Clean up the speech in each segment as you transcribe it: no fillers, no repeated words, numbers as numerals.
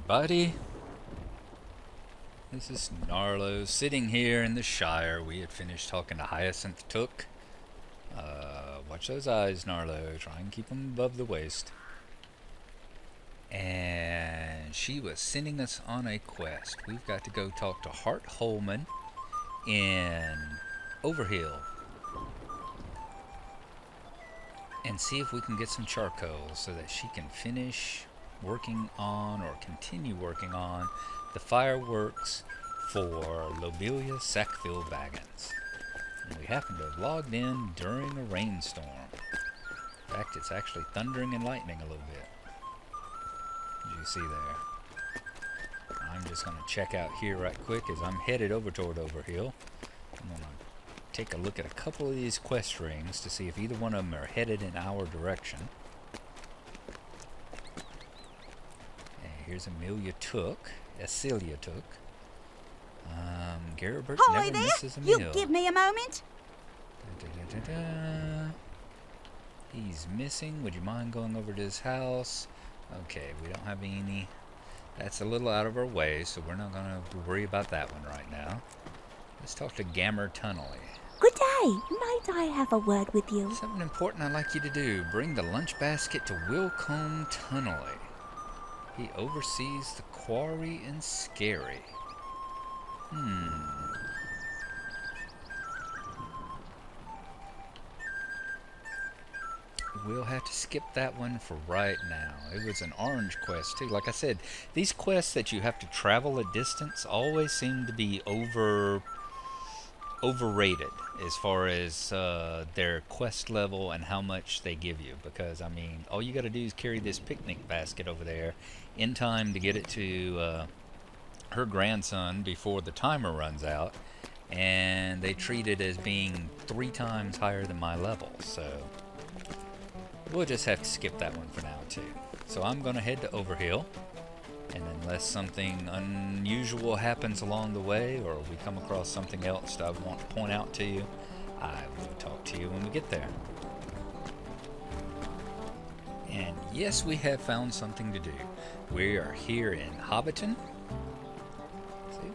everybody. This is Gnarlo sitting here in the Shire. We had finished talking to Hyacinth Took. Watch those eyes, Gnarlo. Try and keep them above the waist. And she was sending us on a quest. We've got to go talk to Hart Holman in Overhill and see if we can get some charcoal so that she can finish working on or continue working on the fireworks for Lobelia Sackville-baggins. And we happen to have logged in during a rainstorm. In fact, it's actually thundering and lightning a little bit. As you see there. I'm just going to check out here right quick as I'm headed over toward Overhill. I'm going to take a look at a couple of these quest rings to see if either one of them are headed in our direction. Here's Celia Took. Garibert Hi never there. misses a meal. You give me a moment. He's missing. Would you mind going over to his house? Okay, we don't have any. That's a little out of our way, so we're not going to worry about that one right now. Let's talk to Gammer Tunnelly. Good day. Might I have a word with you? Something important I'd like you to do. Bring the lunch basket to Wilcombe Tunnelly. He oversees the quarry in Scary. We'll have to skip that one for right now. It was an orange quest too. Like I said, these quests that you have to travel a distance always seem to be overrated as far as their quest level and how much they give you. Because, I mean, all you got to do is carry this picnic basket over there in time to get it to her grandson before the timer runs out. And they treat it as being 3 times higher than my level. So we'll just have to skip that one for now too. So I'm going to head to Overhill. And unless something unusual happens along the way, or we come across something else that I want to point out to you, I will talk to you when we get there. And yes, we have found something to do. We are here in Hobbiton. See?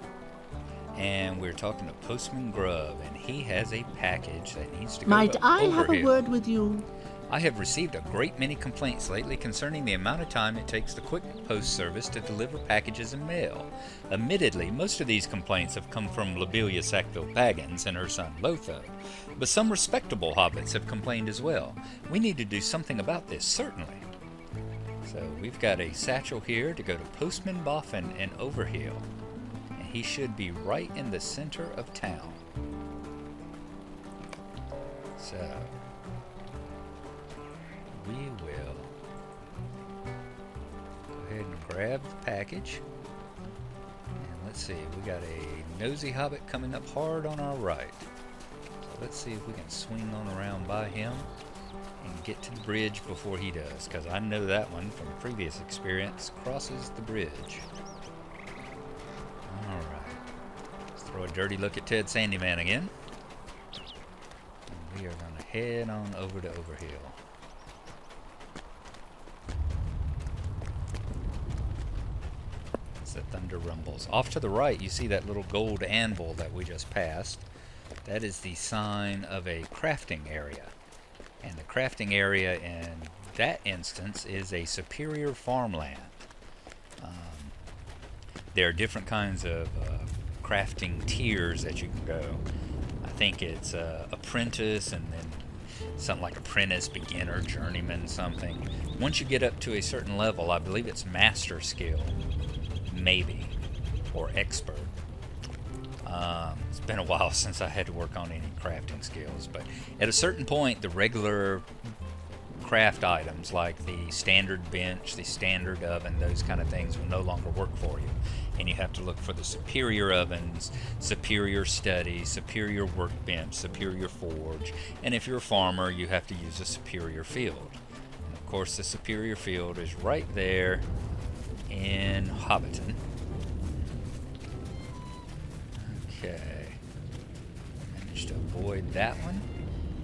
And we're talking to Postman Grubb, and he has a package that needs to go Might to I Overhill. have a word with you? I have received a great many complaints lately concerning the amount of time it takes the Quick Post Service to deliver packages and mail. Admittedly, most of these complaints have come from Lobelia Sackville-baggins and her son Lotho, but some respectable hobbits have complained as well. We need to do something about this, certainly. So we've got a satchel here to go to Postman Boffin in Overhill, and he should be right in the center of town. So we will go ahead and grab the package. And let's see, we got a nosy hobbit coming up hard on our right. So let's see if we can swing on around by him and get to the bridge before he does, because I know that one from previous experience crosses the bridge. Alright. Let's throw a dirty look at Ted Sandyman again. And we are going to head on over to Overhill. The thunder rumbles. Off to the right, you see that little gold anvil that we just passed. That is the sign of a crafting area. And the crafting area in that instance is a superior farmland. There are different kinds of crafting tiers that you can go. I think it's apprentice, and then something like apprentice, beginner, journeyman, something. Once you get up to a certain level, I believe it's master skill. Maybe, or expert. It's been a while since I had to work on any crafting skills, but at a certain point, the regular craft items like the standard bench, the standard oven, those kind of things will no longer work for you, and you have to look for the superior ovens, superior study, superior workbench, superior forge, and if you're a farmer, you have to use a superior field. And of course, the superior field is right there in Hobbiton. Okay. Managed to avoid that one.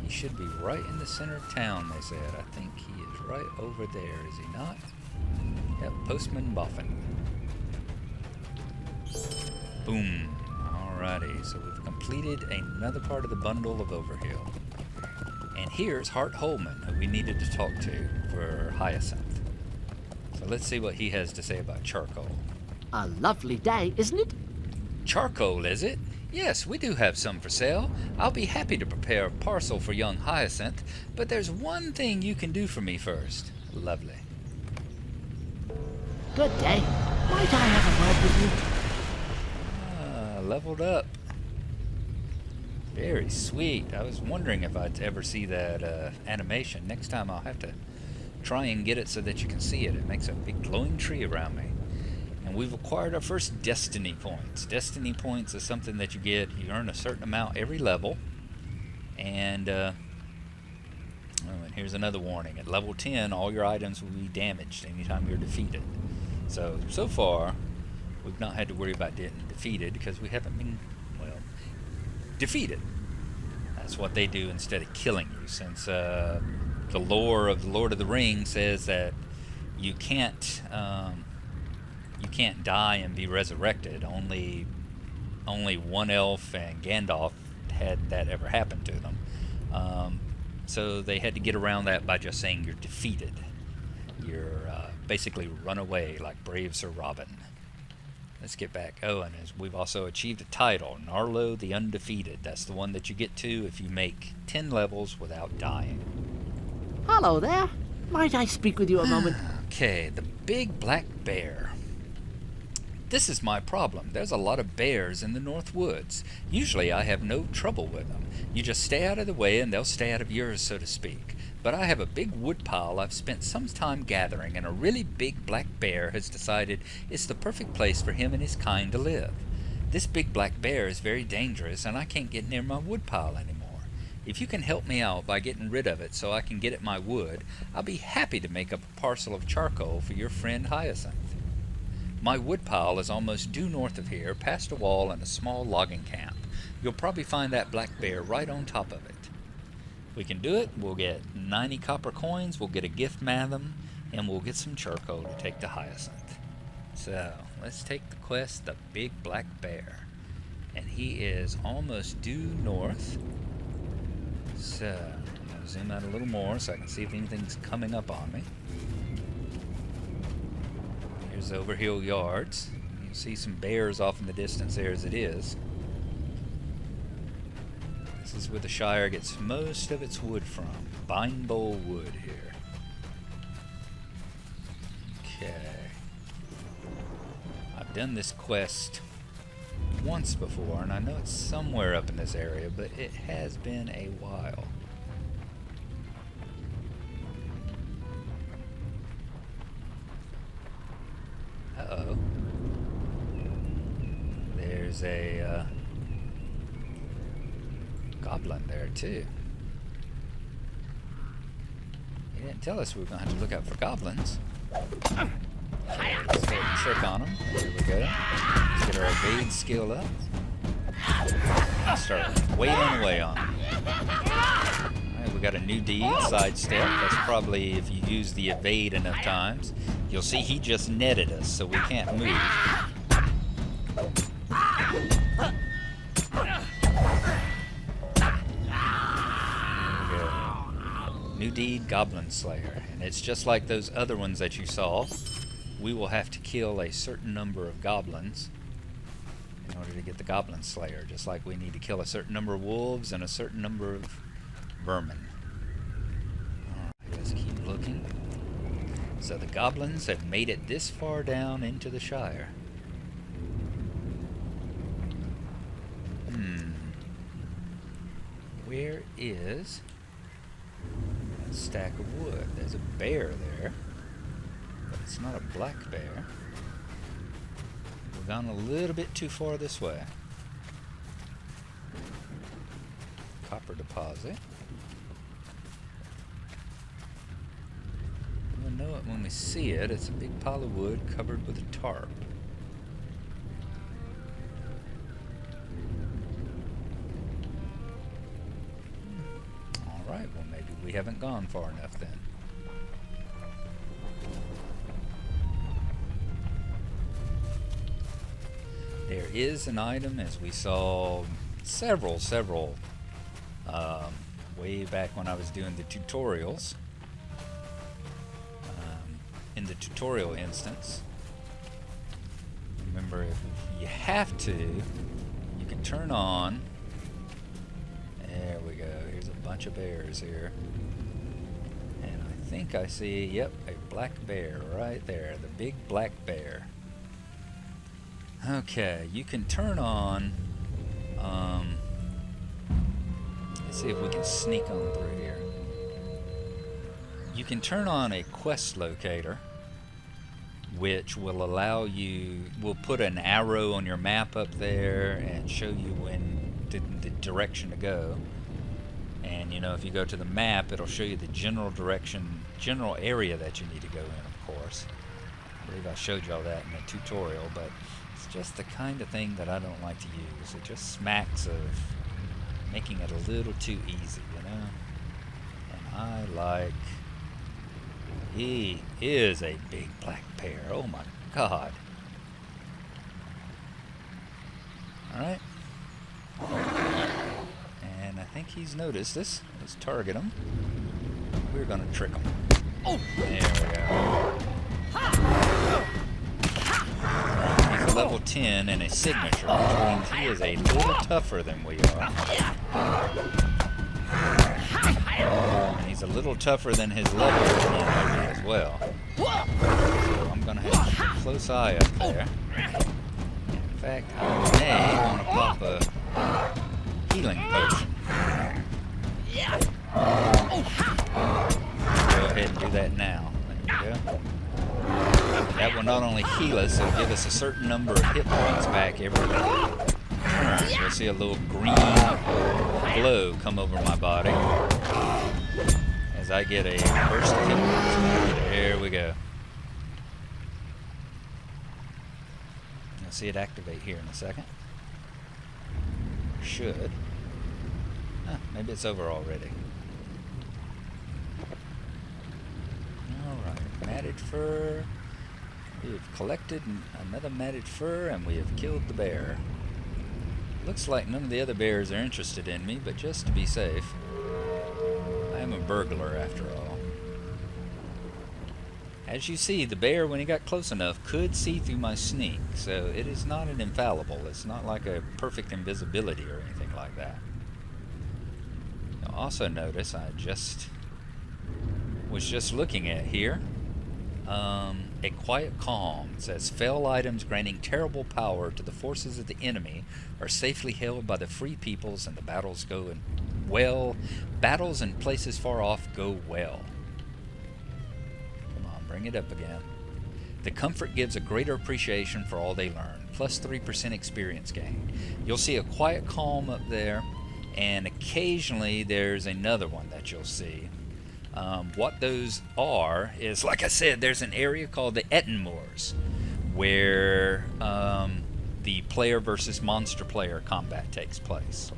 He should be right in the center of town, they said. I think he is right over there, is he not? Yep, Postman Boffin. Boom. Alrighty, so we've completed another part of the bundle of Overhill. And here's Hart Holman, who we needed to talk to for Hyacinth. So let's see what he has to say about charcoal. A lovely day, isn't it? Charcoal, is it? Yes, we do have some for sale. I'll be happy to prepare a parcel for young Hyacinth, but there's one thing you can do for me first. Lovely. Good day. Might I have a word with you? Leveled up. Very sweet. I was wondering if I'd ever see that animation. Next time I'll have to try and get it so that you can see it. It makes a big glowing tree around me. And we've acquired our first destiny points. Destiny points is something that you get. You earn a certain amount every level. And, oh, and here's another warning. At level 10, all your items will be damaged anytime you're defeated. So far, we've not had to worry about getting defeated because we haven't been, well, defeated. That's what they do instead of killing you, since the lore of the Lord of the Rings says that you can't die and be resurrected. Only one elf and Gandalf had that ever happen to them. So they had to get around that by just saying you're defeated. You're basically run away like brave Sir Robin. Let's get back. Oh, and we've also achieved a title, Gnarlo the Undefeated. That's the one that you get to if you make 10 levels without dying. Hello there. Might I speak with you a moment? Okay, the big black bear. This is my problem. There's a lot of bears in the North Woods. Usually I have no trouble with them. You just stay out of the way and they'll stay out of yours, so to speak. But I have a big wood pile I've spent some time gathering, and a really big black bear has decided it's the perfect place for him and his kind to live. This big black bear is very dangerous, and I can't get near my wood pile anymore. If you can help me out by getting rid of it so I can get at my wood, I'll be happy to make up a parcel of charcoal for your friend Hyacinth. My woodpile is almost due north of here, past a wall and a small logging camp. You'll probably find that black bear right on top of it. If we can do it, we'll get 90 copper coins, we'll get a gift madam, and we'll get some charcoal to take to Hyacinth. So, let's take the quest, the big black bear. And he is almost due north. So, I'm going to zoom out a little more so I can see if anything's coming up on me. Here's Overhill Yards. You can see some bears off in the distance there as it is. This is where the Shire gets most of its wood from. Bindbowl wood here. Okay. I've done this quest once before, and I know it's somewhere up in this area, but it has been a while. Uh-oh. There's a goblin there too. He didn't tell us we were going to have to look out for goblins. Let's go trick on them. There we go. Let's get our evade skill up. Start wailing away on them. Alright, we got a new deed, sidestep. That's probably if you use the evade enough times. You'll see he just netted us, so we can't move. New deed, Goblin Slayer. And it's just like those other ones that you saw. We will have to kill a certain number of goblins in order to get the Goblin Slayer. Just like we need to kill a certain number of wolves and a certain number of vermin. Alright, let's keep looking. So the goblins have made it this far down into the Shire. Where is a stack of wood? There's a bear there, but it's not a black bear. We've gone a little bit too far this way. Copper deposit. We'll know it when we see it. It's a big pile of wood covered with a tarp. Alright, well maybe we haven't gone far enough then. There is an item, as we saw several way back when I was doing the tutorials. In the tutorial instance, remember, if you have to, you can turn on. There we go. Here's a bunch of bears here. And I think I see, yep, a black bear right there. The big black bear. Okay, you can turn on, let's see if we can sneak on through here. You can turn on a quest locator, which will allow you, will put an arrow on your map up there and show you the direction to go. And you know, if you go to the map, it'll show you the general direction, general area that you need to go in, of course. I believe I showed y'all that in the tutorial, but it's just the kind of thing that I don't like to use. It just smacks of making it a little too easy, you know? And I like... He is a big black bear. Oh my god. Alright. And I think he's noticed this. Let's target him. We're gonna trick him. Oh! There we go. He's a level 10 and a signature, which means he is a little tougher than we are. And he's a little tougher than his level as well. So I'm going to have to keep a close eye up there. In fact, I may want to pop a healing potion. Go ahead and do that now. There we go. That will not only heal us, it'll give us a certain number of hit points back every turn. You'll see a little green glow come over my body as I get a burst of hit points back. There we go. You'll see it activate here in a second. Should. Maybe it's over already. Alright, matted fur. We have collected another matted fur, and we have killed the bear. Looks like none of the other bears are interested in me, but just to be safe, I am a burglar after all. As you see, the bear, when he got close enough, could see through my sneak, so it is not an infallible. It's not like a perfect invisibility or anything like that. You'll also notice I was just looking at here. A quiet calm. It says, fell items granting terrible power to the forces of the enemy are safely held by the free peoples, and the battles go well. Battles in places far off go well. Come on, bring it up again. The comfort gives a greater appreciation for all they learn. Plus 3% experience gain. You'll see a quiet calm up there, and occasionally there's another one that you'll see. What those are is, like I said, there's an area called the Etten Moors where the player versus monster player combat takes place.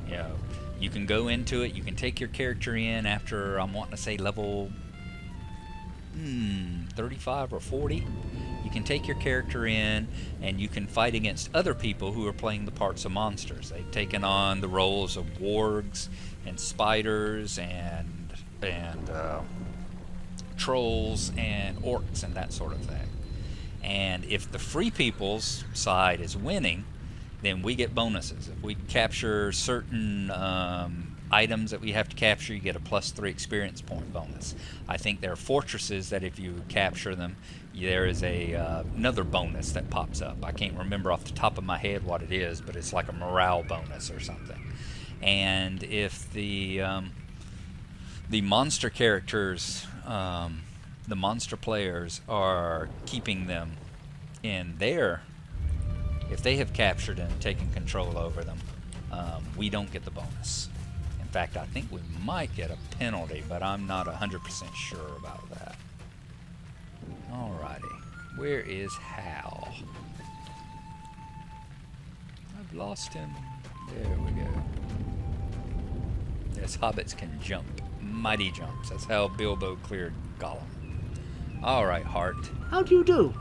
You know, you can go into it, you can take your character in after, I'm wanting to say level 35 or 40. You can take your character in and you can fight against other people who are playing the parts of monsters. They've taken on the roles of wargs and spiders and trolls and orcs and that sort of thing. And if the free people's side is winning, then we get bonuses. If we capture certain items that we have to capture, you get a plus 3 experience point bonus. I think there are fortresses that if you capture them, there is another bonus that pops up. I can't remember off the top of my head what it is, but it's like a morale bonus or something. And if the monster characters, the monster players are keeping them in their, if they have captured and taken control over them, we don't get the bonus. In fact, I think we might get a penalty, but I'm not 100% sure about that. Alrighty, where is Hal? I've lost him. There we go. Yes, hobbits can jump. Mighty jumps. That's how Bilbo cleared Gollum. Alright, Hart. How do you do?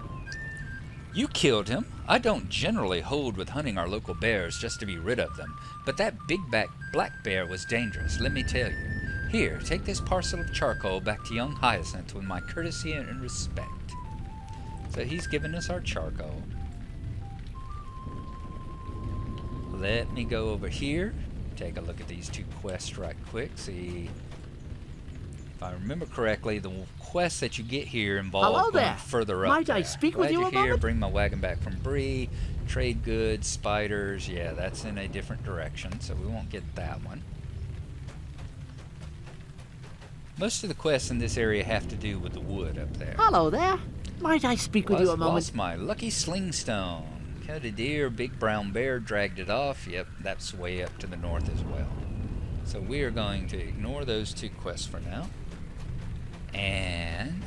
You killed him. I don't generally hold with hunting our local bears just to be rid of them, but that big-back black bear was dangerous, let me tell you. Here, take this parcel of charcoal back to young Hyacinth with my courtesy and respect. So he's giving us our charcoal. Let me go over here, take a look at these 2 quests right quick, see if I remember correctly, the quests that you get here involve Hello going there. further up Might there. I speak with Glad you you're a here. moment? Bring my wagon back from Bree, trade goods, spiders. Yeah, that's in a different direction, so we won't get that one. Most of the quests in this area have to do with the wood up there. Hello there. Might I speak with you a moment? Lost my lucky slingstone. Cut a deer, big brown bear, dragged it off. Yep, that's way up to the north as well. So we are going to ignore those 2 quests for now. And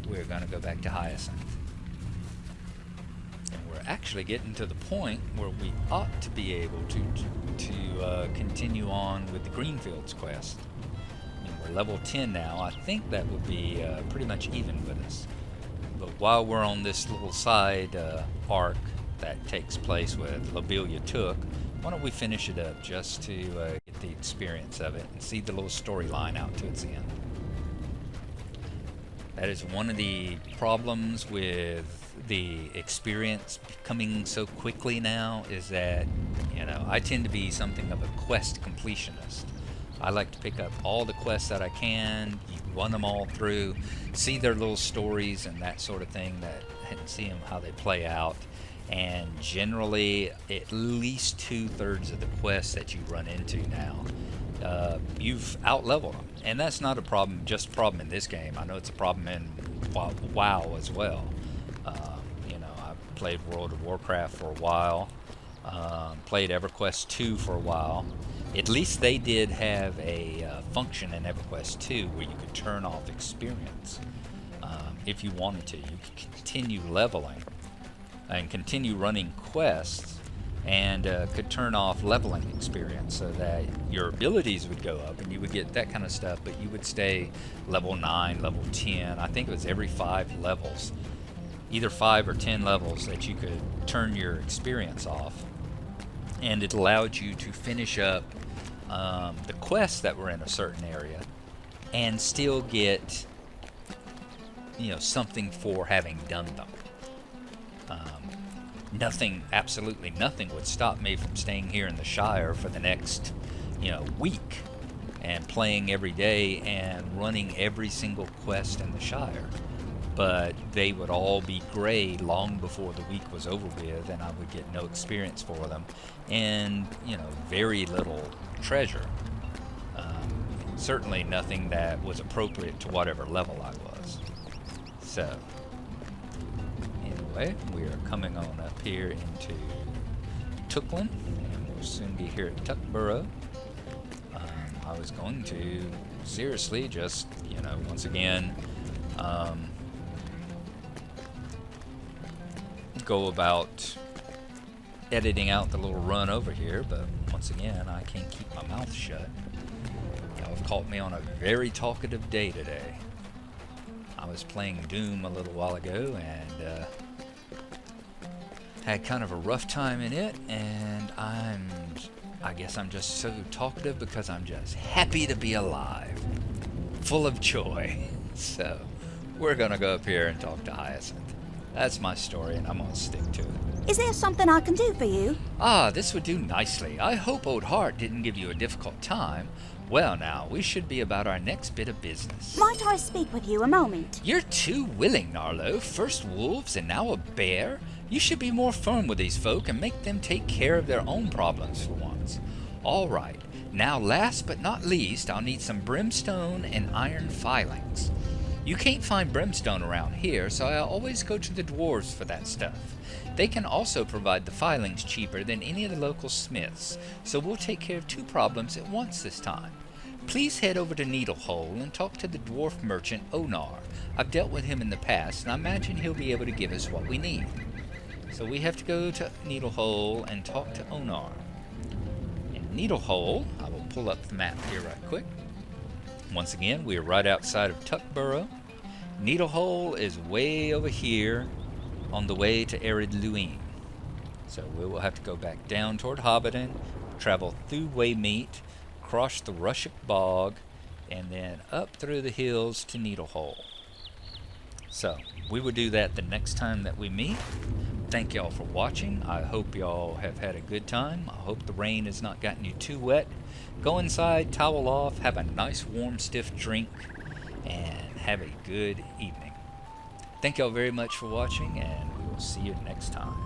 we're going to go back to Hyacinth. And we're actually getting to the point where we ought to be able to continue on with the Greenfields quest. I mean, we're level 10 now. I think that would be pretty much even with us. But while we're on this little side arc that takes place with Lobelia Took, why don't we finish it up just to get the experience of it and see the little storyline out to its end. That is one of the problems with the experience coming so quickly now, is that, you know, I tend to be something of a quest completionist. I like to pick up all the quests that I can, run them all through, see their little stories and that sort of thing, and see them how they play out. And generally, at least 2/3 of the quests that you run into now, you've out-leveled them. And that's not a problem, just a problem in this game. I know it's a problem in WoW as well. You know, I played World of Warcraft for a while, played EverQuest 2 for a while. At least they did have a function in EverQuest 2 where you could turn off experience if you wanted to. You could continue leveling and continue running quests, and could turn off leveling experience so that your abilities would go up and you would get that kind of stuff, but you would stay level 9, level 10. I think it was every 5 levels, either 5 or 10 levels, that you could turn your experience off, and it allowed you to finish up the quests that were in a certain area and still get, you know, something for having done them. Nothing, absolutely nothing would stop me from staying here in the Shire for the next, you know, week and playing every day and running every single quest in the Shire. But they would all be gray long before the week was over with, and I would get no experience for them, and, you know, very little treasure. Certainly nothing that was appropriate to whatever level I was. So, anyway, we are coming on up here into Tooklin, and we'll soon be here at Tuckborough. I was going to seriously just, you know, once again, go about editing out the little run over here, but once again, I can't keep my mouth shut. Y'all have caught me on a very talkative day today. I was playing Doom a little while ago and had kind of a rough time in it, and I guess I'm just so talkative because I'm just happy to be alive, full of joy. So we're gonna go up here and talk to Hyacinth. That's my story, and I'm gonna stick to it. Is there something I can do for you? Ah, this would do nicely. I hope Old Hart didn't give you a difficult time. Well now, we should be about our next bit of business. Might I speak with you a moment? You're too willing, Gnarlo. First wolves and now a bear? You should be more firm with these folk and make them take care of their own problems for once. All right. Now, last but not least, I'll need some brimstone and iron filings. You can't find brimstone around here, so I always go to the dwarves for that stuff. They can also provide the filings cheaper than any of the local smiths, so we'll take care of 2 problems at once this time. Please head over to Needlehole and talk to the dwarf merchant Onar. I've dealt with him in the past, and I imagine he'll be able to give us what we need. So we have to go to Needlehole and talk to Onar. In Needlehole, I will pull up the map here right quick. Once again, we are right outside of Tuckborough. Needlehole is way over here on the way to Arid Luine. So we will have to go back down toward Hobbiton, travel through Waymeet, cross the Rushock Bog, and then up through the hills to Needlehole. So we will do that the next time that we meet. Thank y'all for watching. I hope y'all have had a good time. I hope the rain has not gotten you too wet. Go inside, towel off, have a nice warm stiff drink, and have a good evening. Thank y'all very much for watching, and we will see you next time.